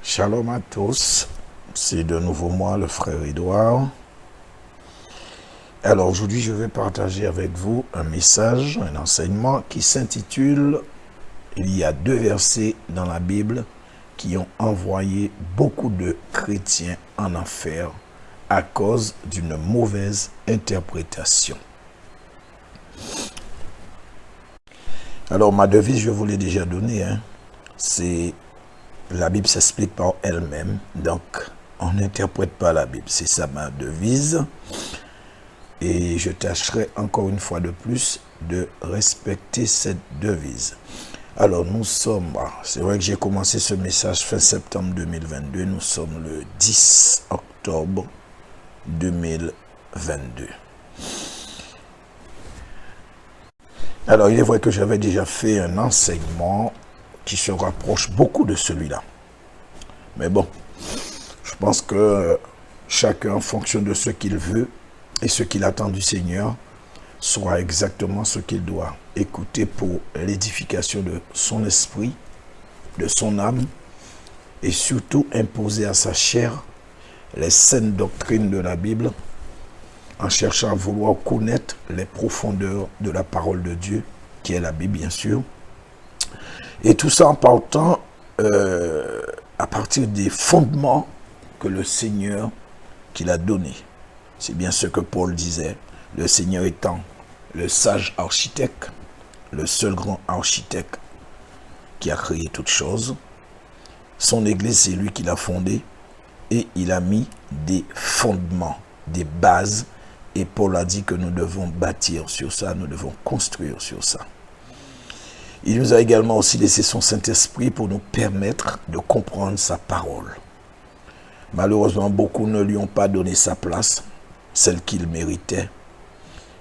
Shalom à tous, c'est de nouveau moi, le frère Édouard. Alors aujourd'hui, je vais partager avec vous un message, un enseignement qui s'intitule « Il y a 2 versets dans la Bible qui ont envoyé beaucoup de chrétiens en enfer à cause d'une mauvaise interprétation ». Alors ma devise, je vous l'ai déjà donnée, c'est la Bible s'explique par elle-même, donc on n'interprète pas la Bible. C'est ça ma devise. Et je tâcherai encore une fois de plus de respecter cette devise. Alors nous sommes, c'est vrai que j'ai commencé ce message fin septembre 2022, nous sommes le 10 octobre 2022. Alors il est vrai que j'avais déjà fait un enseignement qui se rapproche beaucoup de celui-là. Mais bon, je pense que chacun, en fonction de ce qu'il veut et ce qu'il attend du Seigneur, saura exactement ce qu'il doit écouter pour l'édification de son esprit, de son âme, et surtout imposer à sa chair les saines doctrines de la Bible, en cherchant à vouloir connaître les profondeurs de la parole de Dieu, qui est la Bible bien sûr, et tout ça en partant à partir des fondements que le Seigneur qu'il a donnés. C'est bien ce que Paul disait, le Seigneur étant le sage architecte, le seul grand architecte qui a créé toutes choses. Son église, c'est lui qui l'a fondée et il a mis des fondements, des bases. Et Paul a dit que nous devons bâtir sur ça, nous devons construire sur ça. Il nous a également aussi laissé son Saint-Esprit pour nous permettre de comprendre sa parole. Malheureusement, beaucoup ne lui ont pas donné sa place, celle qu'il méritait.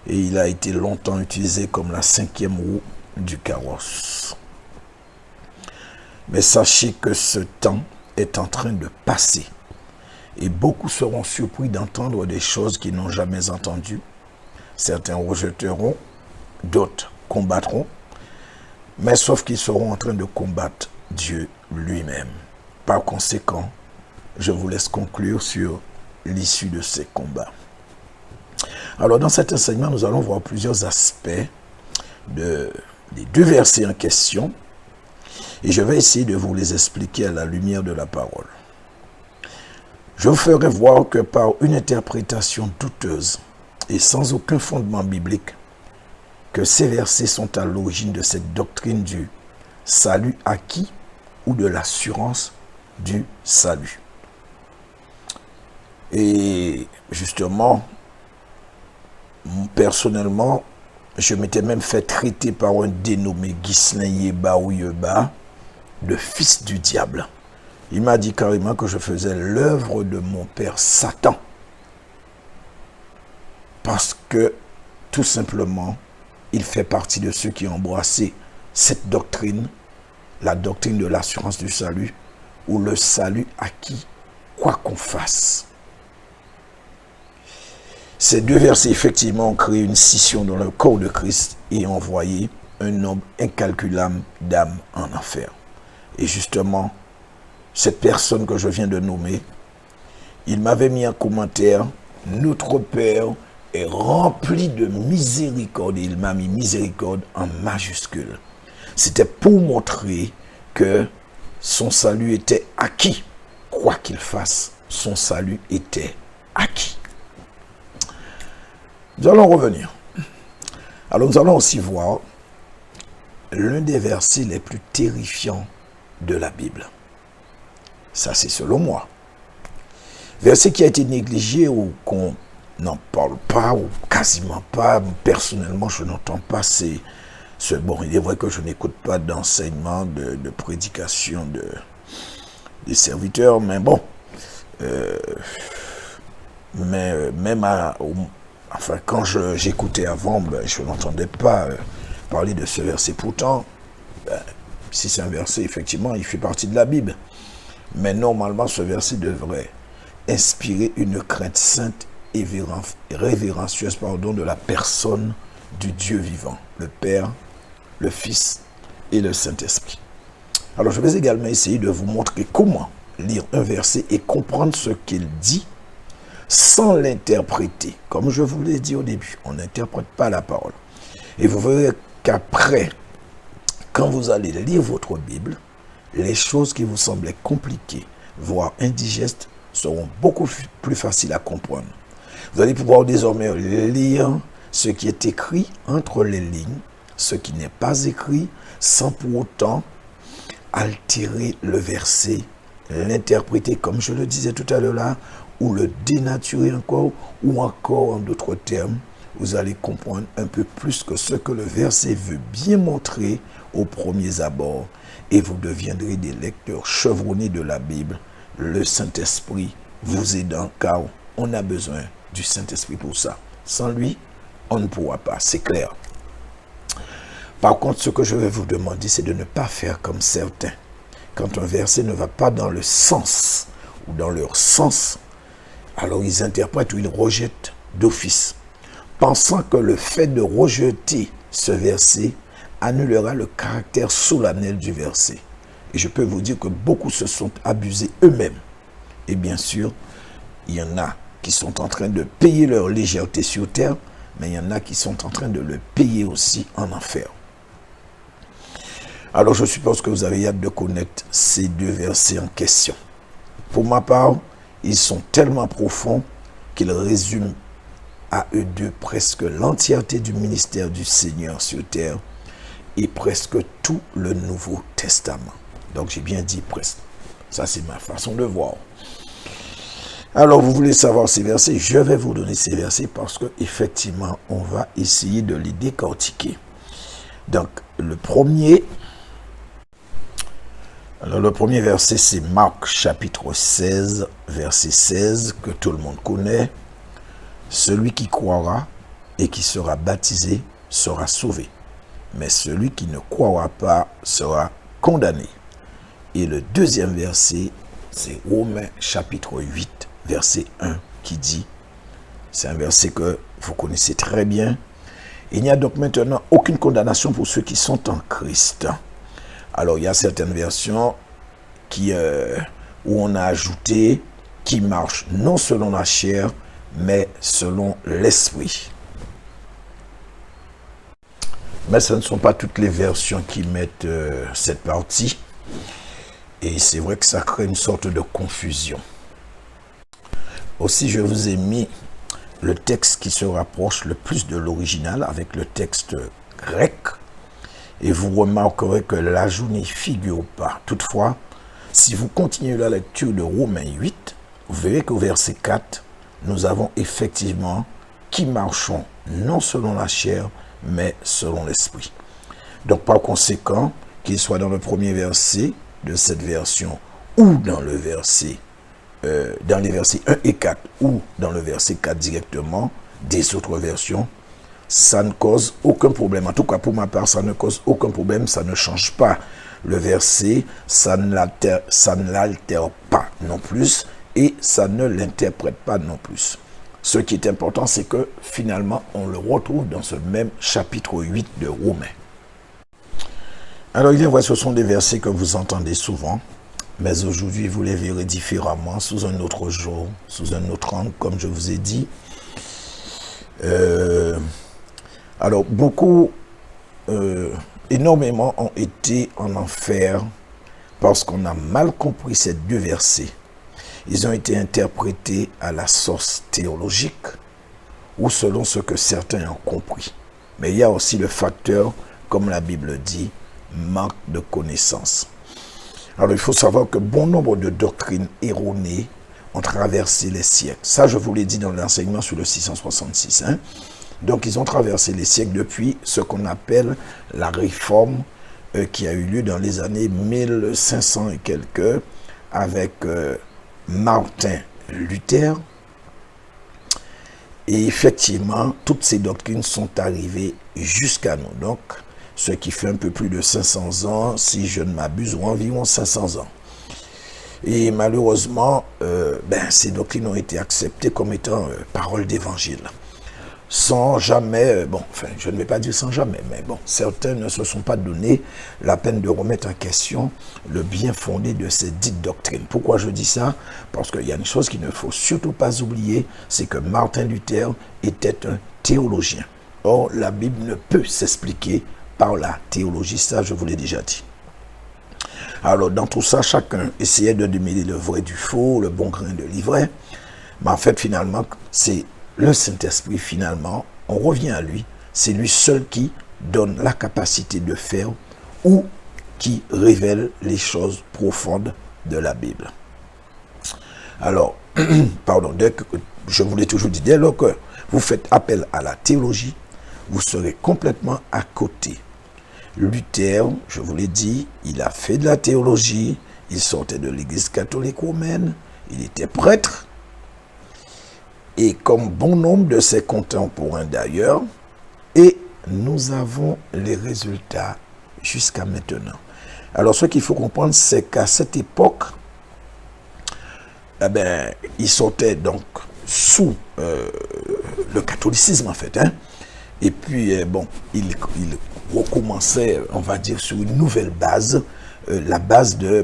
Et il a été longtemps utilisé comme la 5e roue du carrosse. Mais sachez que ce temps est en train de passer. Et beaucoup seront surpris d'entendre des choses qu'ils n'ont jamais entendues. Certains rejetteront, d'autres combattront. Mais sauf qu'ils seront en train de combattre Dieu lui-même. Par conséquent, je vous laisse conclure sur l'issue de ces combats. Alors dans cet enseignement, nous allons voir plusieurs aspects des 2 versets en question. Et je vais essayer de vous les expliquer à la lumière de la parole. Je vous ferai voir que par une interprétation douteuse et sans aucun fondement biblique, que ces versets sont à l'origine de cette doctrine du salut acquis ou de l'assurance du salut. Et justement, personnellement, je m'étais même fait traiter par un dénommé Ghislain Yeba ou Yeba de fils du diable. Il m'a dit carrément que je faisais l'œuvre de mon père Satan. Parce que, tout simplement, il fait partie de ceux qui ont embrassé cette doctrine, la doctrine de l'assurance du salut, ou le salut acquis, quoi qu'on fasse. Ces 2 versets, effectivement, ont créé une scission dans le corps de Christ et ont envoyé un nombre incalculable d'âmes en enfer. Et justement, cette personne que je viens de nommer, il m'avait mis un commentaire, « Notre Père est rempli de miséricorde ». Il m'a mis miséricorde en majuscule. C'était pour montrer que son salut était acquis. Quoi qu'il fasse, son salut était acquis. Nous allons revenir. Alors nous allons aussi voir l'un des versets les plus terrifiants de la Bible. Ça, c'est selon moi. Verset qui a été négligé ou qu'on n'en parle pas ou quasiment pas. Personnellement, je n'entends pas. Bon, il est vrai que je n'écoute pas d'enseignement, de prédication des serviteurs, mais bon. Enfin, quand j'écoutais avant, je n'entendais pas parler de ce verset. Pourtant, si c'est un verset, effectivement, il fait partie de la Bible. Mais normalement, ce verset devrait inspirer une crainte sainte et révérencieuse de la personne du Dieu vivant, le Père, le Fils et le Saint-Esprit. Alors, je vais également essayer de vous montrer comment lire un verset et comprendre ce qu'il dit sans l'interpréter. Comme je vous l'ai dit au début, on n'interprète pas la parole. Et vous verrez qu'après, quand vous allez lire votre Bible, les choses qui vous semblaient compliquées, voire indigestes, seront beaucoup plus faciles à comprendre. Vous allez pouvoir désormais lire ce qui est écrit entre les lignes, ce qui n'est pas écrit, sans pour autant altérer le verset, l'interpréter comme je le disais tout à l'heure là, ou le dénaturer encore, ou encore en d'autres termes, vous allez comprendre un peu plus que ce que le verset veut bien montrer aux premiers abords, et vous deviendrez des lecteurs chevronnés de la Bible, le Saint-Esprit vous aidant, car on a besoin du Saint-Esprit pour ça. Sans lui, on ne pourra pas, c'est clair. Par contre, ce que je vais vous demander, c'est de ne pas faire comme certains. Quand un verset ne va pas dans le sens, ou dans leur sens, alors ils interprètent ou ils rejettent d'office, pensant que le fait de rejeter ce verset annulera le caractère solennel du verset. Et je peux vous dire que beaucoup se sont abusés eux-mêmes. Et bien sûr, il y en a qui sont en train de payer leur légèreté sur terre, mais il y en a qui sont en train de le payer aussi en enfer. Alors je suppose que vous avez hâte de connaître ces deux versets en question. Pour ma part, ils sont tellement profonds qu'ils résument à eux deux presque l'entièreté du ministère du Seigneur sur terre et presque tout le Nouveau Testament. Donc j'ai bien dit presque. Ça c'est ma façon de voir. Alors vous voulez savoir ces versets, je vais vous donner ces versets parce que effectivement on va essayer de les décortiquer. Donc le premier verset c'est Marc chapitre 16 verset 16 que tout le monde connaît. Celui qui croira et qui sera baptisé sera sauvé, mais celui qui ne croira pas sera condamné. Et le deuxième verset c'est Romains chapitre 8 verset 1 qui dit, c'est un verset que vous connaissez très bien, il n'y a donc maintenant aucune condamnation pour ceux qui sont en Christ. Alors il y a certaines versions où on a ajouté qui marchent non selon la chair, mais selon l'esprit. Mais ce ne sont pas toutes les versions qui mettent cette partie. Et c'est vrai que ça crée une sorte de confusion. Aussi, je vous ai mis le texte qui se rapproche le plus de l'original avec le texte grec. Et vous remarquerez que l'ajout n'y figure pas. Toutefois, si vous continuez la lecture de Romains 8, vous verrez qu'au verset 4, nous avons effectivement qui marchons non selon la chair, mais selon l'esprit. Donc par conséquent, qu'il soit dans le premier verset de cette version ou dans le verset, dans les versets 1 et 4 ou dans le verset 4 directement des autres versions, ça ne cause aucun problème. En tout cas, pour ma part, ça ne cause aucun problème. Ça ne change pas le verset, ça ne l'altère pas non plus et ça ne l'interprète pas non plus. Ce qui est important, c'est que finalement, on le retrouve dans ce même chapitre 8 de Romains. Alors, il est vrai, ce sont des versets que vous entendez souvent, mais aujourd'hui, vous les verrez différemment, sous un autre jour, sous un autre angle, comme je vous ai dit. Alors, énormément ont été en enfer parce qu'on a mal compris ces deux versets. Ils ont été interprétés à la sauce théologique ou selon ce que certains ont compris. Mais il y a aussi le facteur, comme la Bible dit, manque de connaissance. Alors, il faut savoir que bon nombre de doctrines erronées ont traversé les siècles. Ça, je vous l'ai dit dans l'enseignement sur le 666. Donc, ils ont traversé les siècles depuis ce qu'on appelle la réforme qui a eu lieu dans les années 1500 et quelques avec Martin Luther. Et effectivement, toutes ces doctrines sont arrivées jusqu'à nous. Donc, ce qui fait un peu plus de 500 ans, si je ne m'abuse, ou environ 500 ans. Et malheureusement, ces doctrines ont été acceptées comme étant paroles d'évangile. sans jamais, bon, enfin, je ne vais pas dire sans jamais, mais bon, certains ne se sont pas donné la peine de remettre en question le bien fondé de ces dites doctrines. Pourquoi je dis ça? Parce qu'il y a une chose qu'il ne faut surtout pas oublier, c'est que Martin Luther était un théologien. Or, la Bible ne peut s'expliquer par la théologie, ça je vous l'ai déjà dit. Alors, dans tout ça, chacun essayait de démêler le vrai du faux, le bon grain de l'ivraie, mais en fait, finalement, c'est le Saint-Esprit, finalement, on revient à lui, c'est lui seul qui donne la capacité de faire ou qui révèle les choses profondes de la Bible. Alors, pardon, je vous l'ai toujours dit, dès lors que vous faites appel à la théologie, vous serez complètement à côté. Luther, je vous l'ai dit, il a fait de la théologie, il sortait de l'église catholique romaine, il était prêtre, et comme bon nombre de ses contemporains d'ailleurs, et nous avons les résultats jusqu'à maintenant. Alors ce qu'il faut comprendre, c'est qu'à cette époque, il sortait donc sous le catholicisme en fait, hein. Et puis il recommençait, on va dire, sur une nouvelle base, la base de,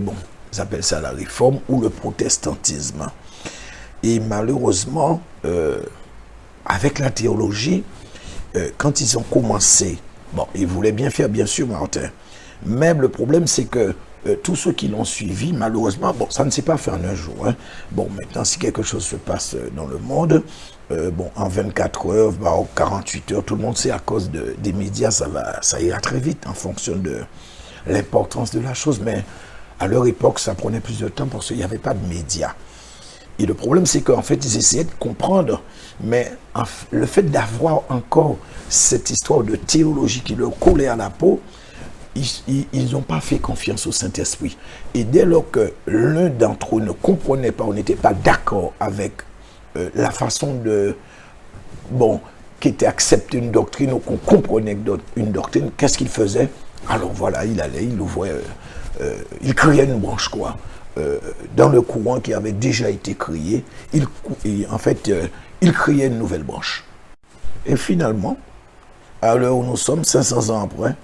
ils appellent ça la réforme ou le protestantisme. Et malheureusement, avec la théologie, quand ils ont commencé, ils voulaient bien faire, bien sûr, Martin. Même le problème, c'est que tous ceux qui l'ont suivi, malheureusement, ça ne s'est pas fait en un jour. Hein. Maintenant, si quelque chose se passe dans le monde, en 24 heures, en 48 heures, tout le monde sait à cause des médias, ça ira très vite en fonction de l'importance de la chose. Mais à leur époque, ça prenait plus de temps parce qu'il n'y avait pas de médias. Et le problème, c'est qu'en fait, ils essayaient de comprendre, mais le fait d'avoir encore cette histoire de théologie qui leur collait à la peau, ils n'ont pas fait confiance au Saint-Esprit. Et dès lors que l'un d'entre eux ne comprenait pas, on n'était pas d'accord avec la façon qu'était acceptée une doctrine ou qu'on comprenait une doctrine, qu'est-ce qu'il faisait? Alors voilà, il allait, il ouvrait, il créait une branche, quoi. Dans le courant qui avait déjà été créé, il créait une nouvelle branche. Et finalement, à l'heure où nous sommes, 500 ans après,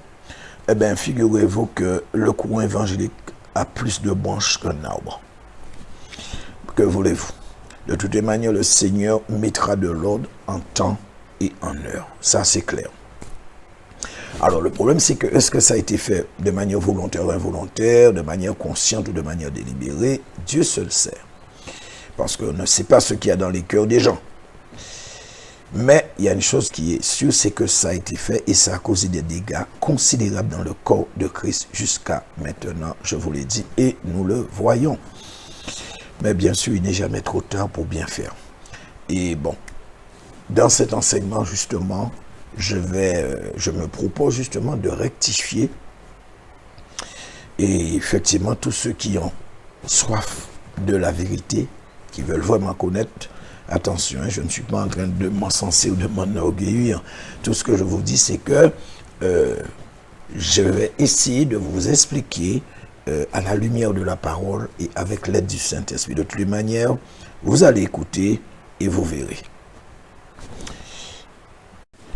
figurez-vous que le courant évangélique a plus de branches qu'un arbre. Que voulez-vous? De toute manière, le Seigneur mettra de l'ordre en temps et en heure. Ça, c'est clair. Alors, le problème, c'est que, est-ce que ça a été fait de manière volontaire ou involontaire, de manière consciente ou de manière délibérée? Dieu seul sait. Parce qu'on ne sait pas ce qu'il y a dans les cœurs des gens. Mais il y a une chose qui est sûre, c'est que ça a été fait et ça a causé des dégâts considérables dans le corps de Christ jusqu'à maintenant, je vous l'ai dit, et nous le voyons. Mais bien sûr, il n'est jamais trop tard pour bien faire. Et dans cet enseignement, justement, je me propose justement de rectifier. Et effectivement, tous ceux qui ont soif de la vérité, qui veulent vraiment connaître, attention, je ne suis pas en train de m'encenser ou de m'enorgueillir. Tout ce que je vous dis, c'est que je vais essayer de vous expliquer à la lumière de la parole et avec l'aide du Saint-Esprit. De toutes les manières, vous allez écouter et vous verrez.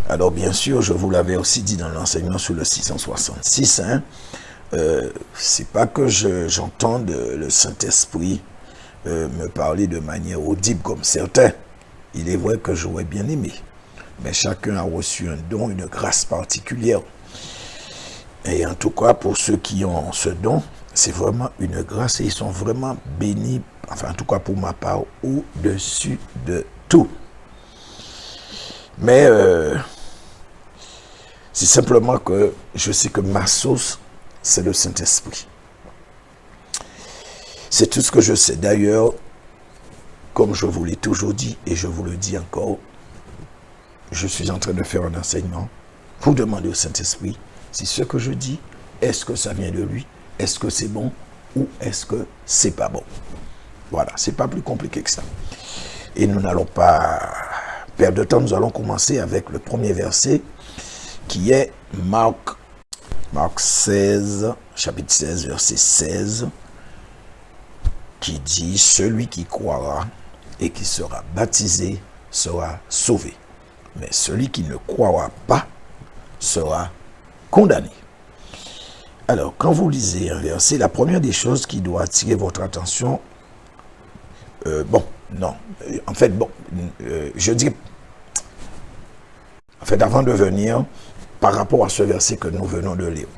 Alors bien sûr, je vous l'avais aussi dit dans l'enseignement sur le 666, c'est pas que j'entende le Saint-Esprit me parler de manière audible comme certains. Il est vrai que j'aurais bien aimé, mais chacun a reçu un don, une grâce particulière. Et en tout cas, pour ceux qui ont ce don, c'est vraiment une grâce et ils sont vraiment bénis, enfin en tout cas pour ma part, au-dessus de tout. Mais c'est simplement que je sais que ma source, c'est le Saint-Esprit. C'est tout ce que je sais. D'ailleurs, comme je vous l'ai toujours dit, et je vous le dis encore, je suis en train de faire un enseignement pour demander au Saint-Esprit si ce que je dis, est-ce que ça vient de lui? Est-ce que c'est bon? Ou est-ce que c'est pas bon? Voilà, c'est pas plus compliqué que ça. Et nous n'allons pas perdre de temps, nous allons commencer avec le premier verset qui est Marc 16, chapitre 16, verset 16, qui dit « Celui qui croira et qui sera baptisé sera sauvé, mais celui qui ne croira pas sera condamné. Alors, quand vous lisez un verset, la première des choses qui doit attirer votre attention, je dis, avant de venir, par rapport à ce verset que nous venons de lire,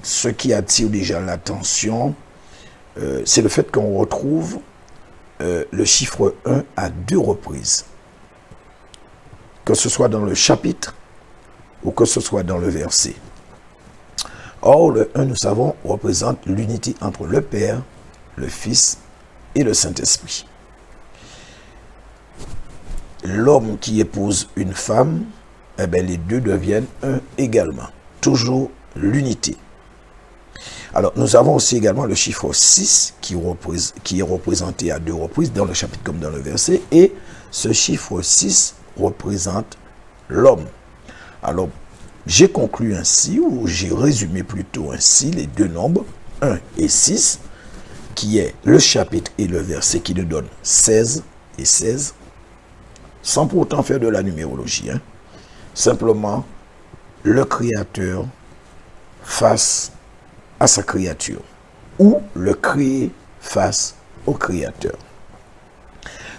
ce qui attire déjà l'attention, c'est le fait qu'on retrouve le chiffre 1 à 2 reprises. Que ce soit dans le chapitre ou que ce soit dans le verset. Or, le 1, nous savons, représente l'unité entre le Père, le Fils et le Saint-Esprit. L'homme qui épouse une femme, les deux deviennent un également. Toujours l'unité. Alors, nous avons aussi également le chiffre 6 qui est représenté à 2 reprises dans le chapitre comme dans le verset. Et ce chiffre 6 représente l'homme. Alors, j'ai conclu ainsi, ou j'ai résumé plutôt ainsi, les deux nombres, 1 et 6, qui est le chapitre et le verset qui nous donne 16 et 16, sans pourtant faire de la numérologie. Simplement, le Créateur face à sa créature, ou le créé face au Créateur.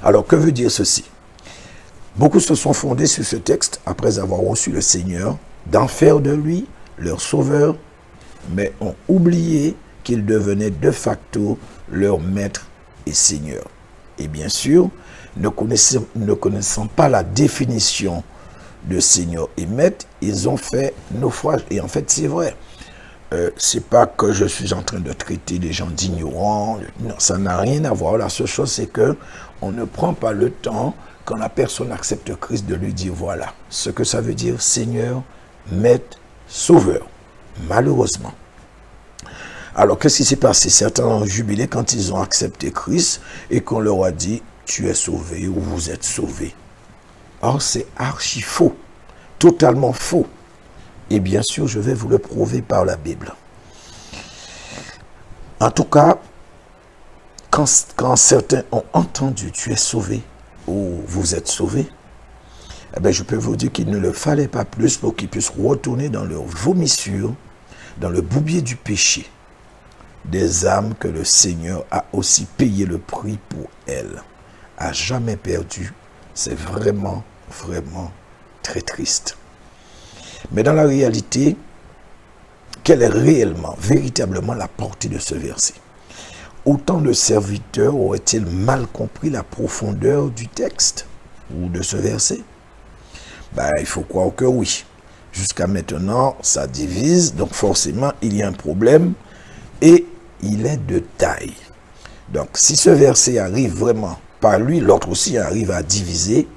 Alors, que veut dire ceci? Beaucoup se sont fondés sur ce texte après avoir reçu le Seigneur, d'en faire de lui leur sauveur, mais ont oublié qu'il devenait de facto leur maître et Seigneur. Et bien sûr, ne connaissant pas la définition de Seigneur et maître, ils ont fait naufrage. Et en fait, c'est vrai. C'est pas que je suis en train de traiter les gens d'ignorants. Non, ça n'a rien à voir. La seule chose, c'est que on ne prend pas le temps, quand la personne accepte Christ, de lui dire voilà ce que ça veut dire Seigneur, Maître, Sauveur. Malheureusement. Alors, qu'est-ce qui s'est passé? Certains ont jubilé quand ils ont accepté Christ et qu'on leur a dit tu es sauvé ou vous êtes sauvé. Or, c'est archi faux. Totalement faux. Et bien sûr, je vais vous le prouver par la Bible. En tout cas, quand certains ont entendu tu es sauvé ou vous êtes sauvé, je peux vous dire qu'il ne le fallait pas plus pour qu'ils puissent retourner dans leur vomissure, dans le boubier du péché, des âmes que le Seigneur a aussi payé le prix pour elles. À jamais perdu, c'est vraiment, vraiment très triste. Mais dans la réalité, quelle est réellement, véritablement la portée de ce verset? Autant de serviteurs auraient-ils mal compris la profondeur du texte ou de ce verset? Il faut croire que oui. Jusqu'à maintenant, ça divise, donc forcément, il y a un problème et il est de taille. Donc, si ce verset arrive vraiment par lui, l'autre aussi arrive à diviser,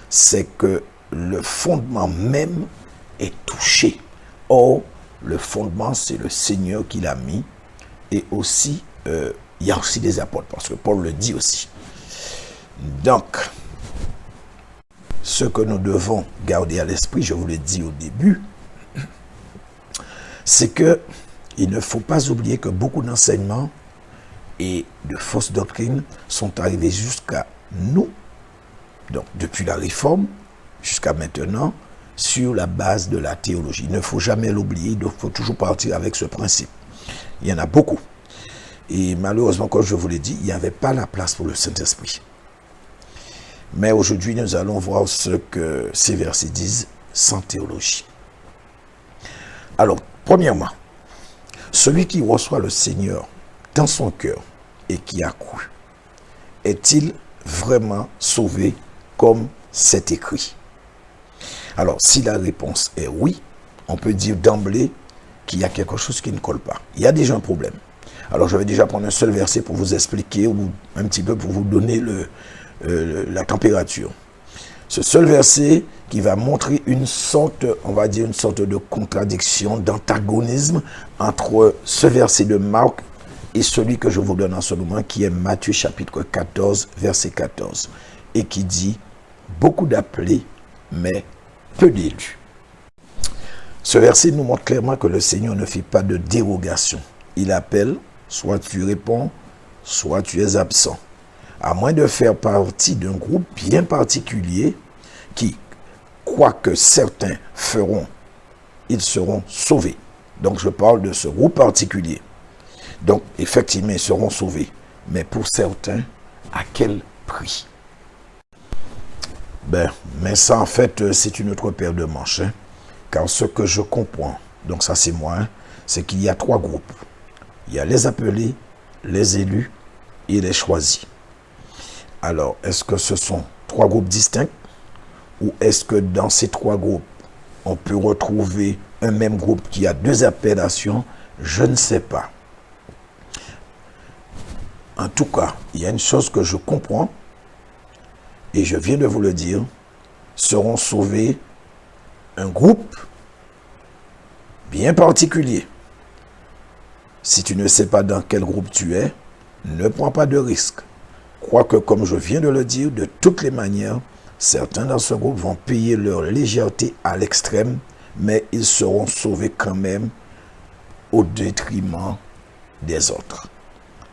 c'est que le fondement même est touché. Or, le fondement, c'est le Seigneur qui l'a mis. Et aussi, il y a aussi des apôtres, parce que Paul le dit aussi. Donc, ce que nous devons garder à l'esprit, je vous l'ai dit au début, c'est que il ne faut pas oublier que beaucoup d'enseignements et de fausses doctrines sont arrivés jusqu'à nous, donc depuis la Réforme jusqu'à maintenant, sur la base de la théologie. Il ne faut jamais l'oublier, il faut toujours partir avec ce principe. Il y en a beaucoup. Et malheureusement, comme je vous l'ai dit, il n'y avait pas la place pour le Saint-Esprit. Mais aujourd'hui, nous allons voir ce que ces versets disent sans théologie. Alors, premièrement, celui qui reçoit le Seigneur dans son cœur et qui a cru, est-il vraiment sauvé comme c'est écrit? Alors, si la réponse est oui, on peut dire d'emblée qu'il y a quelque chose qui ne colle pas. Il y a déjà un problème. Alors, je vais déjà prendre un seul verset pour vous expliquer, ou un petit peu pour vous donner la température. Ce seul verset qui va montrer une sorte, on va dire, une sorte de contradiction, d'antagonisme entre ce verset de Marc et celui que je vous donne en ce moment, qui est Matthieu chapitre 14, verset 14, et qui dit « Beaucoup d'appelés, mais peu d'élus ». Ce verset nous montre clairement que le Seigneur ne fait pas de dérogation. Il appelle, soit tu réponds, soit tu es absent. À moins de faire partie d'un groupe bien particulier qui quoique certains feront, ils seront sauvés. Donc je parle de ce groupe particulier. Donc effectivement, ils seront sauvés. Mais pour certains, à quel prix? Mais ça en fait, c'est une autre paire de manches. Car ce que je comprends, donc ça c'est moi, c'est qu'il y a 3 groupes. Il y a les appelés, les élus et les choisis. Alors, est-ce que ce sont 3 groupes distincts? Ou est-ce que dans ces 3 groupes, on peut retrouver un même groupe qui a 2 appellations? Je ne sais pas. En tout cas, il y a une chose que je comprends, et je viens de vous le dire, seront sauvés un groupe bien particulier. Si tu ne sais pas dans quel groupe tu es, ne prends pas de risque. Quoique, comme je viens de le dire, de toutes les manières, certains dans ce groupe vont payer leur légèreté à l'extrême, mais ils seront sauvés quand même au détriment des autres.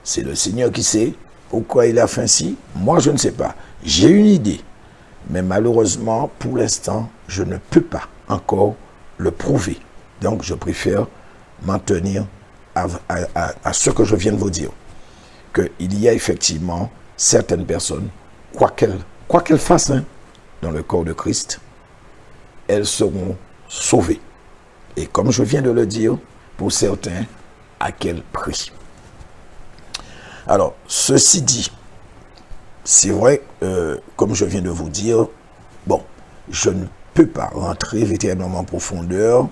C'est le Seigneur qui sait pourquoi il a fait ainsi. Moi, je ne sais pas. J'ai une idée, mais malheureusement, pour l'instant, je ne peux pas encore le prouver. Donc, je préfère m'en tenir à ce que je viens de vous dire. Qu'il y a effectivement certaines personnes, quoi qu'elles fassent dans le corps de Christ, elles seront sauvées. Et comme je viens de le dire, pour certains, à quel prix? Alors, ceci dit, c'est vrai, comme je viens de vous dire, bon, je ne peux pas rentrer véritablement en profondeur.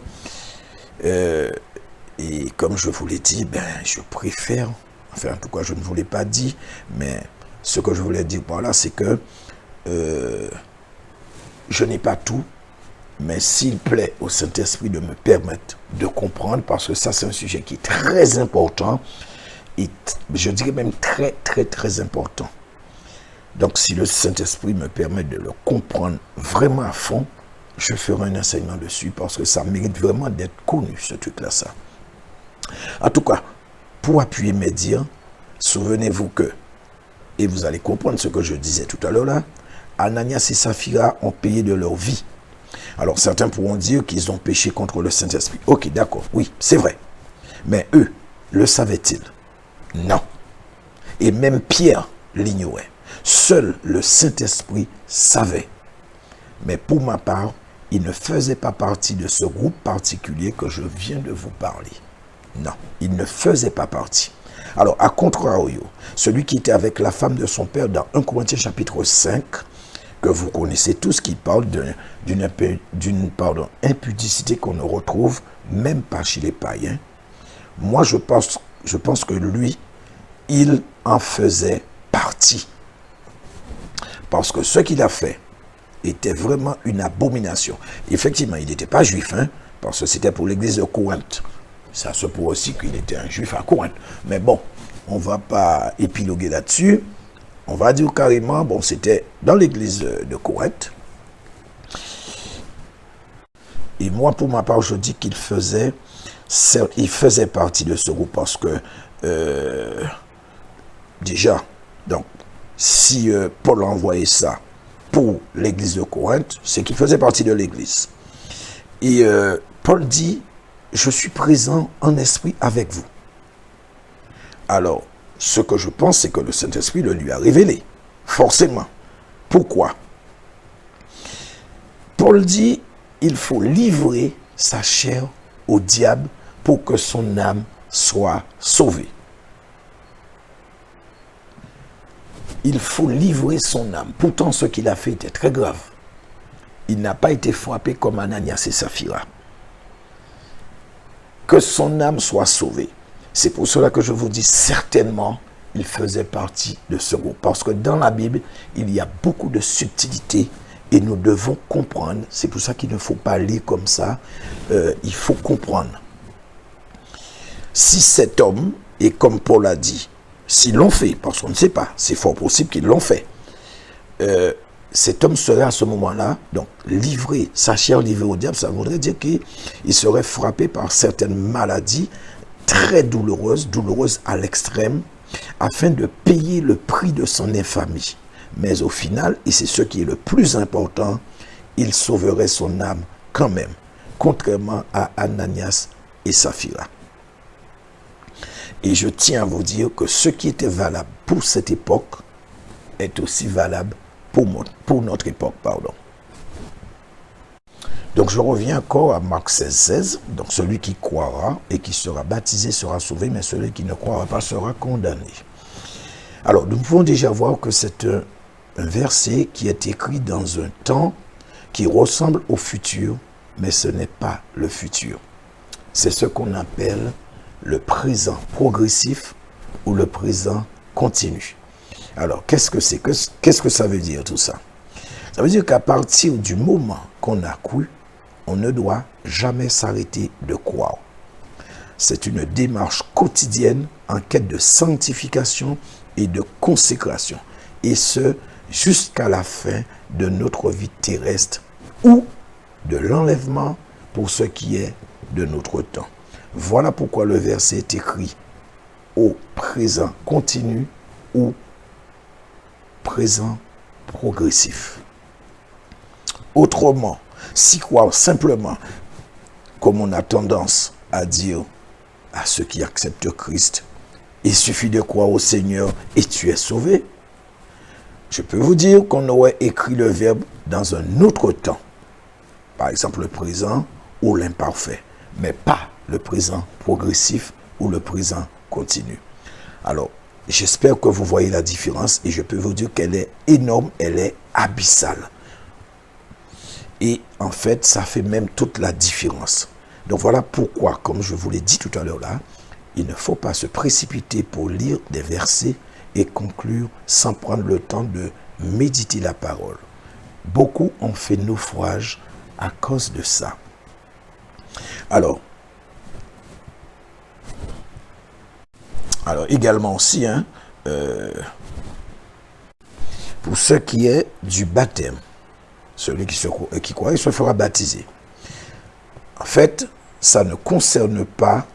Et comme je vous l'ai dit, je préfère, enfin en tout cas je ne vous l'ai pas dit, mais ce que je voulais dire par là, c'est que je n'ai pas tout, mais s'il plaît au Saint-Esprit de me permettre de comprendre, parce que ça c'est un sujet qui est très important, et je dirais même très très très important. Donc si le Saint-Esprit me permet de le comprendre vraiment à fond, je ferai un enseignement dessus, parce que ça mérite vraiment d'être connu, ce truc-là, ça. En tout cas, pour appuyer mes dires, souvenez-vous que, et vous allez comprendre ce que je disais tout à l'heure là, Ananias et Saphira ont payé de leur vie. Alors certains pourront dire qu'ils ont péché contre le Saint-Esprit. Ok, d'accord, oui, c'est vrai. Mais eux, le savaient-ils? Non. Et même Pierre l'ignorait. Seul le Saint-Esprit savait. Mais pour ma part, il ne faisait pas partie de ce groupe particulier que je viens de vous parler. Non, il ne faisait pas partie. Alors, à contrario, celui qui était avec la femme de son père dans 1 Corinthiens chapitre 5, que vous connaissez tous, qui parle d'une impudicité qu'on ne retrouve même pas chez les païens. Moi, je pense que lui, il en faisait partie. Parce que ce qu'il a fait était vraiment une abomination. Effectivement, il n'était pas juif, parce que c'était pour l'église de Corinthe. Ça se pourrait aussi qu'il était un juif à Corinthe. Mais bon, on ne va pas épiloguer là-dessus. On va dire carrément, bon, c'était dans l'église de Corinthe. Et moi, pour ma part, je dis qu'il faisait partie de ce groupe parce que, déjà, donc, si Paul a envoyé ça pour l'église de Corinthe, c'est qu'il faisait partie de l'église. Et Paul dit, je suis présent en esprit avec vous. Alors, ce que je pense, c'est que le Saint-Esprit le lui a révélé, forcément. Pourquoi? Paul dit, il faut livrer sa chair au diable pour que son âme soit sauvée. Il faut livrer son âme. Pourtant, ce qu'il a fait était très grave. Il n'a pas été frappé comme Ananias et Saphira. Que son âme soit sauvée. C'est pour cela que je vous dis, certainement, il faisait partie de ce groupe. Parce que dans la Bible, il y a beaucoup de subtilités et nous devons comprendre. C'est pour ça qu'il ne faut pas lire comme ça. Il faut comprendre. Si cet homme, et comme Paul a dit, s'ils l'ont fait, parce qu'on ne sait pas, c'est fort possible qu'ils l'ont fait, cet homme serait à ce moment-là, donc livré, sa chair livrée au diable, ça voudrait dire qu'il serait frappé par certaines maladies très douloureuses à l'extrême, afin de payer le prix de son infamie. Mais au final, et c'est ce qui est le plus important, il sauverait son âme quand même, contrairement à Ananias et Saphira. Et je tiens à vous dire que ce qui était valable pour cette époque est aussi valable pour notre époque. Donc je reviens encore à Marc 16. Donc celui qui croira et qui sera baptisé sera sauvé, mais celui qui ne croira pas sera condamné. Alors nous pouvons déjà voir que c'est un verset qui est écrit dans un temps qui ressemble au futur, mais ce n'est pas le futur. C'est ce qu'on appelle le présent progressif ou le présent continu. Alors, qu'est-ce que c'est? Qu'est-ce que ça veut dire tout ça? Ça veut dire qu'à partir du moment qu'on a cru, on ne doit jamais s'arrêter de croire. C'est une démarche quotidienne en quête de sanctification et de consécration. Et ce, jusqu'à la fin de notre vie terrestre ou de l'enlèvement pour ce qui est de notre temps. Voilà pourquoi le verset est écrit au présent continu ou présent progressif. Autrement, si croire simplement, comme on a tendance à dire à ceux qui acceptent Christ, il suffit de croire au Seigneur et tu es sauvé. Je peux vous dire qu'on aurait écrit le verbe dans un autre temps, par exemple le présent ou l'imparfait, mais pas le présent progressif ou le présent continu. Alors, j'espère que vous voyez la différence et je peux vous dire qu'elle est énorme, elle est abyssale. Et en fait, ça fait même toute la différence. Donc voilà pourquoi, comme je vous l'ai dit tout à l'heure là, il ne faut pas se précipiter pour lire des versets et conclure sans prendre le temps de méditer la parole. Beaucoup ont fait naufrage à cause de ça. Alors également aussi, pour ce qui est du baptême, celui qui croit, il se fera baptiser. En fait, ça ne concerne pas,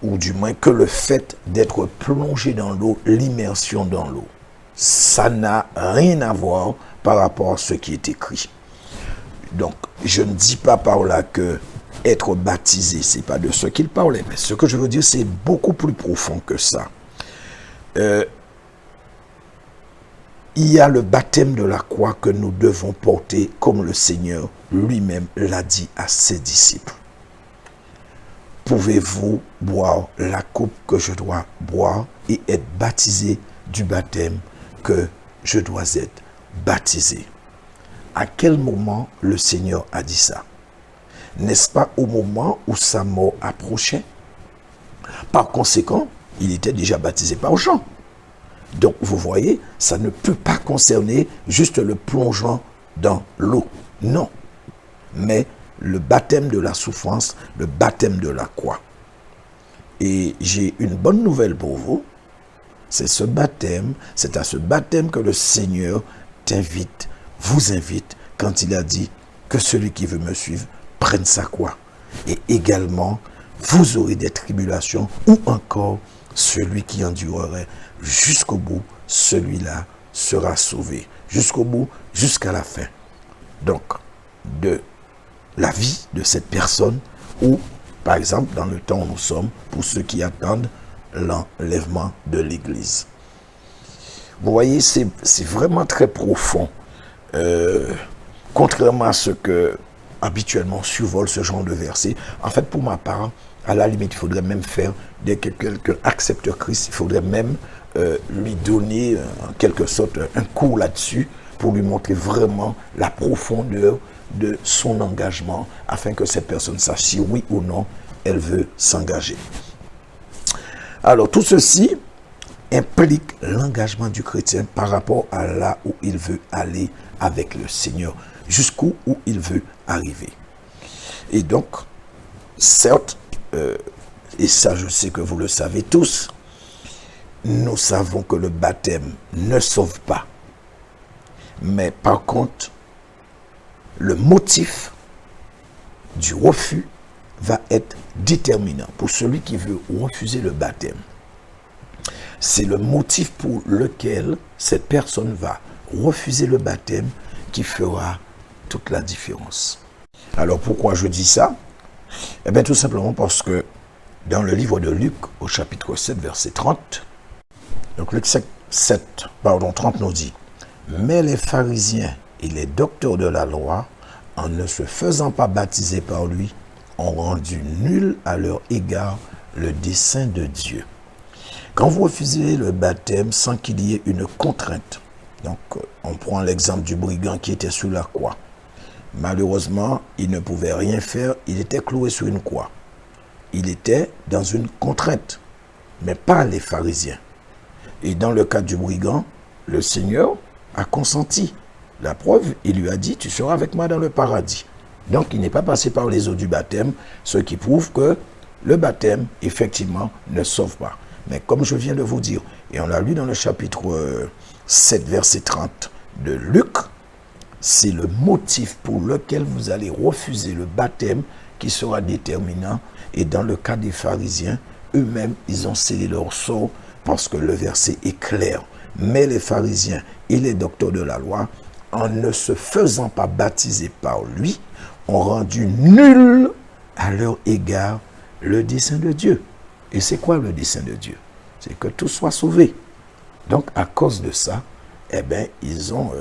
ou du moins que le fait d'être plongé dans l'eau, l'immersion dans l'eau. Ça n'a rien à voir par rapport à ce qui est écrit. Donc, je ne dis pas par là que être baptisé, c'est pas de ce qu'il parlait, mais ce que je veux dire, c'est beaucoup plus profond que ça. Il y a le baptême de la croix que nous devons porter comme le Seigneur lui-même l'a dit à ses disciples. Pouvez-vous boire la coupe que je dois boire et être baptisé du baptême que je dois être baptisé? À quel moment le Seigneur a dit ça? N'est-ce pas au moment où sa mort approchait? Par conséquent, il était déjà baptisé par Jean. Donc, vous voyez, ça ne peut pas concerner juste le plongeon dans l'eau. Non. Mais le baptême de la souffrance, le baptême de la croix. Et j'ai une bonne nouvelle pour vous. C'est ce baptême, c'est à ce baptême que le Seigneur t'invite, vous invite, quand il a dit que celui qui veut me suivre prenne sa croix. Et également, vous aurez des tribulations, ou encore celui qui endurerait jusqu'au bout, celui-là sera sauvé. Jusqu'au bout, jusqu'à la fin. Donc, de la vie de cette personne, ou par exemple dans le temps où nous sommes, pour ceux qui attendent l'enlèvement de l'Église. Vous voyez, c'est vraiment très profond. Contrairement à ce que habituellement survole ce genre de verset. En fait, pour ma part, à la limite, il faudrait même faire, dès que quelqu'un accepte Christ, il faudrait même lui donner en quelque sorte un cours là-dessus pour lui montrer vraiment la profondeur de son engagement afin que cette personne sache si oui ou non elle veut s'engager. Alors tout ceci implique l'engagement du chrétien par rapport à là où il veut aller avec le Seigneur, jusqu'où il veut arriver. Et donc, certes, et ça je sais que vous le savez tous, nous savons que le baptême ne sauve pas. Mais par contre, le motif du refus va être déterminant pour celui qui veut refuser le baptême. C'est le motif pour lequel cette personne va refuser le baptême qui fera toute la différence. Alors pourquoi je dis ça? Eh bien tout simplement parce que dans le livre de Luc, au chapitre 7, verset 30, donc Luc 30 nous dit, « Mais les pharisiens et les docteurs de la loi, en ne se faisant pas baptiser par lui, ont rendu nul à leur égard le dessein de Dieu. » Quand vous refusez le baptême sans qu'il y ait une contrainte, donc on prend l'exemple du brigand qui était sous la croix. Malheureusement, il ne pouvait rien faire, il était cloué sur une croix. Il était dans une contrainte, mais pas les pharisiens. Et dans le cas du brigand, le Seigneur a consenti. La preuve, il lui a dit, tu seras avec moi dans le paradis. Donc, il n'est pas passé par les eaux du baptême, ce qui prouve que le baptême, effectivement, ne sauve pas. Mais comme je viens de vous dire, et on l'a lu dans le chapitre 7, verset 30 de Luc, c'est le motif pour lequel vous allez refuser le baptême qui sera déterminant. Et dans le cas des pharisiens, eux-mêmes, ils ont scellé leur sort parce que le verset est clair. Mais les pharisiens et les docteurs de la loi, en ne se faisant pas baptiser par lui, ont rendu nul à leur égard le dessein de Dieu. Et c'est quoi le dessein de Dieu? C'est que tout soit sauvé. Donc, à cause de ça, eh bien, ils ont,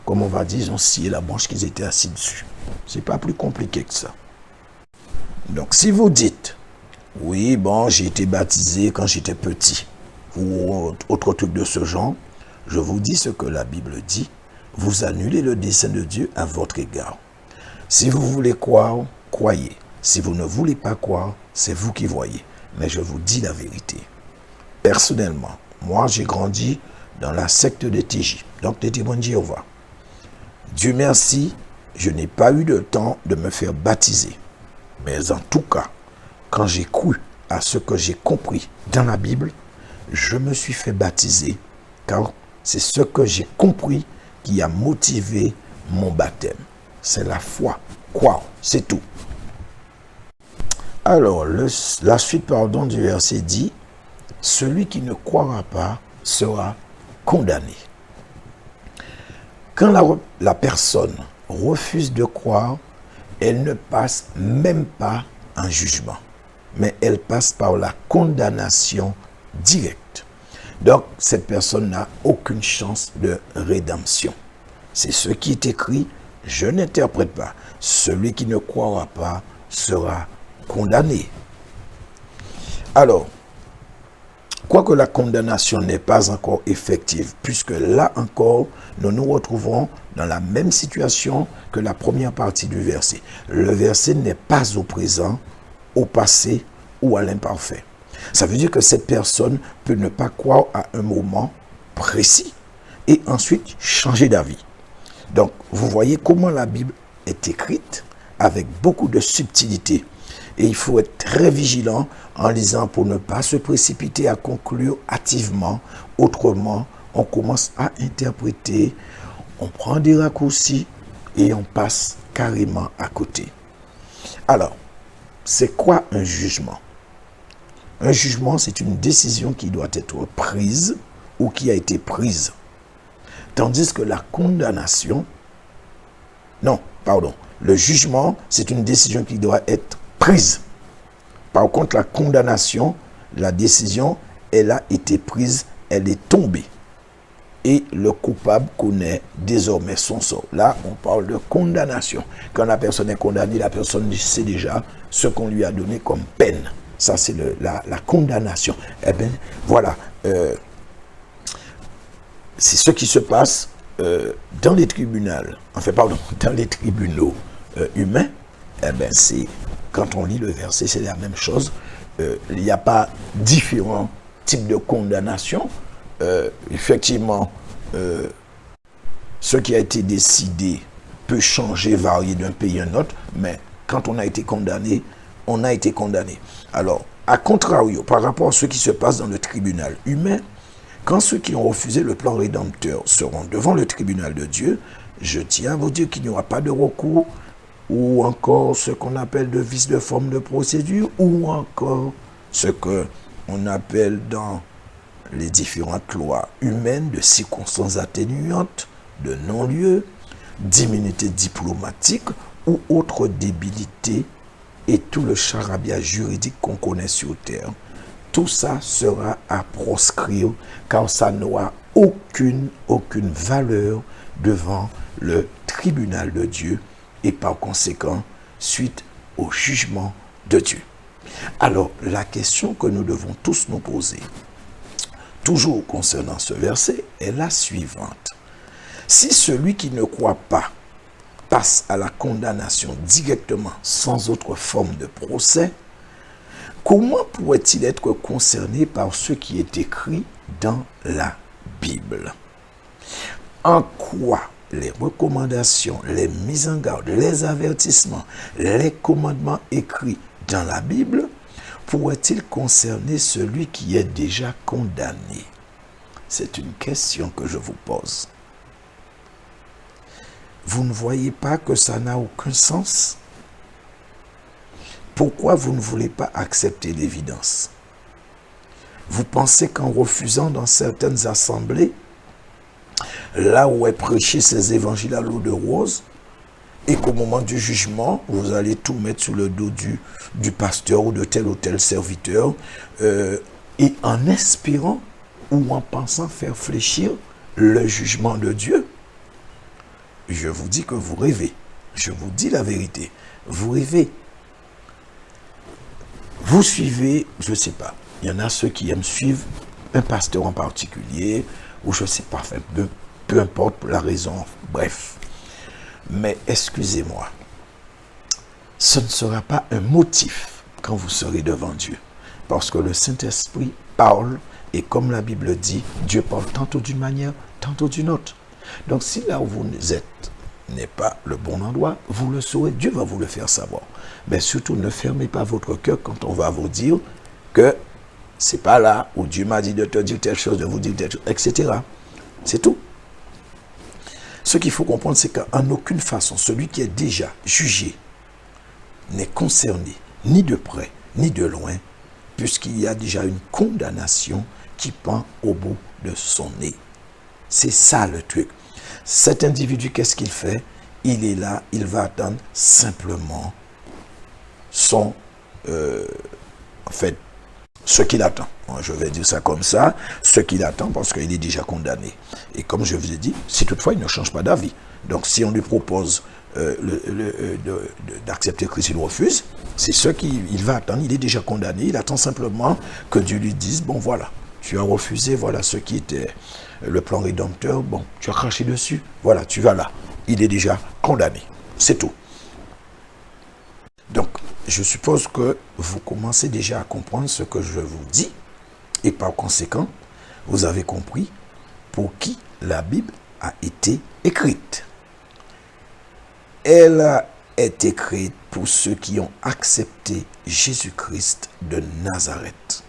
comme on va dire, ils ont scié la branche qu'ils étaient assis dessus. C'est pas plus compliqué que ça. Donc, si vous dites, oui, bon, j'ai été baptisé quand j'étais petit, ou autre truc de ce genre, je vous dis ce que la Bible dit, vous annulez le dessein de Dieu à votre égard. Si vous voulez croire, croyez. Si vous ne voulez pas croire, c'est vous qui voyez. Mais je vous dis la vérité. Personnellement, moi, j'ai grandi dans la secte de TJ, donc des témoins de Jéhovah. Dieu merci, je n'ai pas eu de temps de me faire baptiser. Mais en tout cas, quand j'ai cru à ce que j'ai compris dans la Bible, je me suis fait baptiser, car c'est ce que j'ai compris qui a motivé mon baptême. C'est la foi, croire, c'est tout. Alors, la suite du verset dit, « Celui qui ne croira pas sera condamné. » Quand la personne refuse de croire, elle ne passe même pas un jugement, mais elle passe par la condamnation directe. Donc, cette personne n'a aucune chance de rédemption. C'est ce qui est écrit, je n'interprète pas. Celui qui ne croira pas sera condamné. Alors, quoique la condamnation n'est pas encore effective, puisque là encore, nous nous retrouvons dans la même situation que la première partie du verset. Le verset n'est pas au présent, au passé ou à l'imparfait. Ça veut dire que cette personne peut ne pas croire à un moment précis et ensuite changer d'avis. Donc, vous voyez comment la Bible est écrite avec beaucoup de subtilité. Et il faut être très vigilant en lisant pour ne pas se précipiter à conclure hâtivement. Autrement, on commence à interpréter, on prend des raccourcis et on passe carrément à côté. Alors, c'est quoi un jugement? Un jugement, c'est une décision qui doit être prise ou qui a été prise. Tandis que la condamnation, le jugement, c'est une décision qui doit être prise. Par contre, la condamnation, la décision, elle a été prise, elle est tombée. Et le coupable connaît désormais son sort. Là, on parle de condamnation. Quand la personne est condamnée, la personne sait déjà ce qu'on lui a donné comme peine. Ça, c'est la condamnation. Eh bien, voilà. C'est ce qui se passe dans les tribunaux. Dans les tribunaux humains. Eh bien, c'est... Quand on lit le verset, c'est la même chose. Il n'y a pas différents types de condamnation. Effectivement, ce qui a été décidé peut changer, varier d'un pays à un autre, mais quand on a été condamné, on a été condamné. Alors, à contrario, par rapport à ce qui se passe dans le tribunal humain, quand ceux qui ont refusé le plan rédempteur seront devant le tribunal de Dieu, je tiens à vous dire qu'il n'y aura pas de recours, ou encore ce qu'on appelle de vice de forme de procédure, ou encore ce qu'on appelle dans les différentes lois humaines de circonstances atténuantes, de non-lieu. d'immunité diplomatique ou autre débilité et tout le charabia juridique qu'on connaît sur terre, tout ça sera à proscrire car ça n'aura aucune valeur devant le tribunal de Dieu et par conséquent suite au jugement de Dieu. Alors la question que nous devons tous nous poser, toujours concernant ce verset, est la suivante. Si celui qui ne croit pas passe à la condamnation directement sans autre forme de procès, comment pourrait-il être concerné par ce qui est écrit dans la Bible? En quoi les recommandations, les mises en garde, les avertissements, les commandements écrits dans la Bible pourraient-ils concerner celui qui est déjà condamné? C'est une question que je vous pose. Vous ne voyez pas que ça n'a aucun sens? Pourquoi vous ne voulez pas accepter l'évidence? Vous pensez qu'en refusant dans certaines assemblées, là où est prêché ces évangiles à l'eau de rose, et qu'au moment du jugement, vous allez tout mettre sur le dos du pasteur ou tel serviteur, et en espérant ou en pensant faire fléchir le jugement de Dieu? Je vous dis que vous rêvez. Je vous dis la vérité. Vous rêvez. Vous suivez, je ne sais pas, il y en a ceux qui aiment suivre un pasteur en particulier, ou je ne sais pas, peu importe la raison, bref. Mais excusez-moi, ce ne sera pas un motif quand vous serez devant Dieu. Parce que le Saint-Esprit parle, et comme la Bible dit, Dieu parle tantôt d'une manière, tantôt d'une autre. Donc si là où vous êtes n'est pas le bon endroit, vous le saurez, Dieu va vous le faire savoir. Mais surtout, ne fermez pas votre cœur quand on va vous dire que c'est pas là où Dieu m'a dit de te dire telle chose, de vous dire telle chose, etc. C'est tout. Ce qu'il faut comprendre, c'est qu'en aucune façon, celui qui est déjà jugé n'est concerné, ni de près, ni de loin, puisqu'il y a déjà une condamnation qui pend au bout de son nez. C'est ça le truc. Cet individu, qu'est-ce qu'il fait? Il est là, il va attendre simplement ce qu'il attend. Je vais dire ça comme ça, ce qu'il attend parce qu'il est déjà condamné. Et comme je vous ai dit, si toutefois il ne change pas d'avis. Donc si on lui propose d'accepter Christ, il refuse, c'est ce qu'il va attendre, il est déjà condamné, il attend simplement que Dieu lui dise, bon voilà, tu as refusé, voilà ce qui était le plan rédempteur, bon, tu as craché dessus, voilà, tu vas là. Il est déjà condamné. C'est tout. Donc, je suppose que vous commencez déjà à comprendre ce que je vous dis, et par conséquent, vous avez compris pour qui la Bible a été écrite. Elle a été écrite pour ceux qui ont accepté Jésus-Christ de Nazareth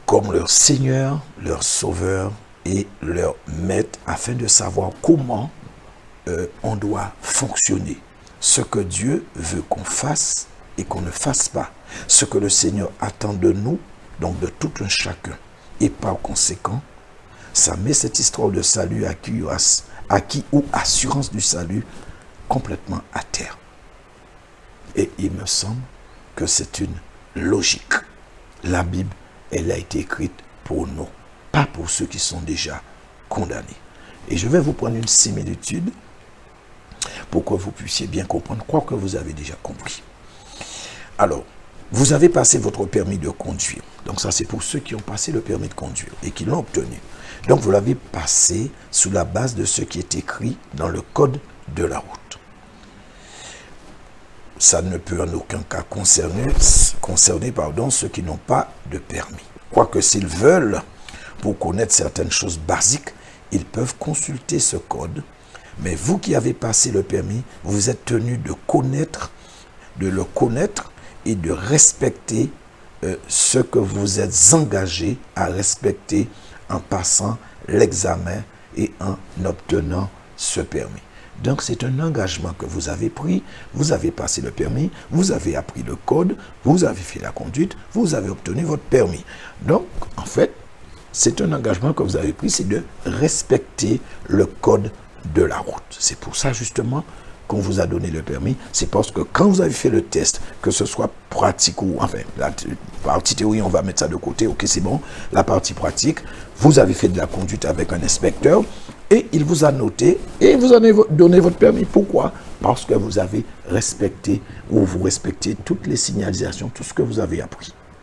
comme leur Seigneur, leur Sauveur et leur Maître, afin de savoir comment on doit fonctionner. Ce que Dieu veut qu'on fasse et qu'on ne fasse pas. Ce que le Seigneur attend de nous, donc de tout un chacun. Et par conséquent, ça met cette histoire de salut acquis ou assurance du salut complètement à terre. Et il me semble que c'est une logique. La Bible, elle a été écrite pour nous, pas pour ceux qui sont déjà condamnés. Et je vais vous prendre une similitude pour que vous puissiez bien comprendre quoi que vous avez déjà compris. Alors, vous avez passé votre permis de conduire. Donc ça, c'est pour ceux qui ont passé le permis de conduire et qui l'ont obtenu. Donc vous l'avez passé sous la base de ce qui est écrit dans le code de la route. Ça ne peut en aucun cas concerner ceux qui n'ont pas de permis. Quoique s'ils veulent, pour connaître certaines choses basiques, ils peuvent consulter ce code. Mais vous qui avez passé le permis, vous êtes tenu de le connaître et de respecter ce que vous êtes engagé à respecter en passant l'examen et en obtenant ce permis. Donc c'est un engagement que vous avez pris, vous avez passé le permis, vous avez appris le code, vous avez fait la conduite, vous avez obtenu votre permis. Donc en fait, c'est un engagement que vous avez pris, c'est de respecter le code de la route. C'est pour ça justement qu'on vous a donné le permis. C'est parce que quand vous avez fait le test, que ce soit pratique ou, enfin, la partie théorie, on va mettre ça de côté, ok, c'est bon. La partie pratique, vous avez fait de la conduite avec un inspecteur et il vous a noté et vous en avez donné votre permis. Pourquoi? Parce que vous avez respecté ou vous respectez toutes les signalisations, tout ce que vous avez appris.